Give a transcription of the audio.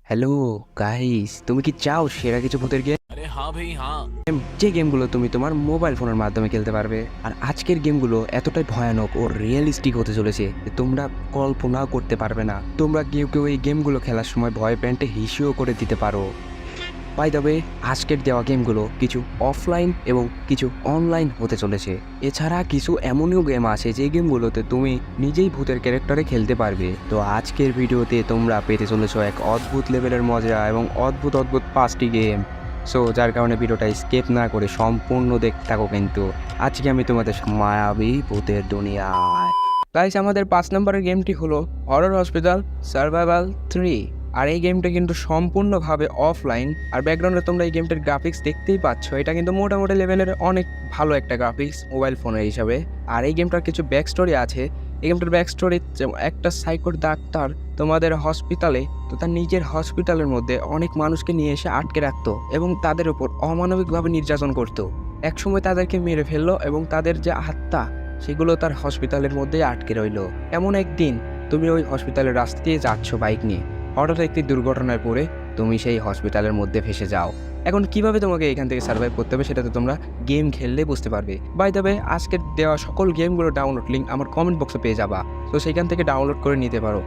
Hello guys, তুমি কি চাও সেরা কিছু ভূতের গেম? अरे हाँ भाई हाँ। যে গেমগুলো তুমি তোমার মোবাইল ফোনের মাধ্যমে খেলতে পারবে। আর আজকের গেমগুলো এতটাই ভয়ানক ও রিয়েলিস্টিক হতে চলেছে যে তোমরা কল্পনাও করতে পারবে না। তোমরা কেউ কেউ এই গেমগুলো খেলার সময় ভয় প্যান্টে হিসিও করে দিতে পারো। বাই দ্য ওয়ে, আজকের দেওয়া গেমগুলো কিছু অফলাইন এবং কিছু অনলাইন হতে চলেছে। এছাড়া কিছু এমনও গেম আছে যে গেমগুলোতে তুমি নিজেই ভূতের ক্যারেক্টারে খেলতে পারবে। তো আজকের ভিডিওতে তোমরা পেতে চলেছো এক অদ্ভুত লেভেলের মজা এবং অদ্ভুত অদ্ভুত 5টি গেম। সো যার কারণে ভিডিওটা স্কিপ না করে সম্পূর্ণ দেখতে থাকো। কিন্তু আজকে আমি তোমাদের মায়াবী ভূতের দুনিয়ায়। গাইস, আমাদের 5 নম্বরের গেমটি হলো হরর হসপিটাল সার্ভাইভাল 3। আর এই গেমটা কিন্তু সম্পূর্ণভাবে অফলাইন। আর ব্যাকগ্রাউন্ডে তোমরা এই গেমটার গ্রাফিক্স দেখতেই পাচ্ছ, এটা কিন্তু মোটামুটি লেভেলের অনেক ভালো একটা গ্রাফিক্স মোবাইল ফোনের হিসাবে। আর এই গেমটার কিছু ব্যাক স্টোরি আছে। এই গেমটার ব্যাক স্টোরি, একটা সাইকোর ডাক্তার তোমাদের হসপিটালে, তো তার নিজের হসপিটালের মধ্যে অনেক মানুষকে নিয়ে এসে আটকে রাখতো এবং তাদের উপর অমানবিকভাবে নির্যাতন করতো। একসময় তাদেরকে মেরে ফেললো এবং তাদের যে আত্মা সেগুলো তার হসপিটালের মধ্যেই আটকে রইলো। এমন একদিন তুমি ওই হসপিটালের রাস্তা দিয়ে যাচ্ছ বাইক নিয়ে, হঠাৎ একটি দুর্ঘটনায় পড়ে তুমি সেই হসপিটালের মধ্যে ফেসে যাও। এখন কিভাবে তোমাকে এখান থেকে সার্ভাইভ করতে হবে সেটা তো তোমরা গেম খেললে বুঝতে পারবে। বাই দ্য ওয়ে, আজকের দেওয়া সকল গেমগুলো ডাউনলোড লিঙ্ক আমার কমেন্ট বক্সে পেয়ে যাবা, তো সেখান থেকে ডাউনলোড করে নিতে পারো।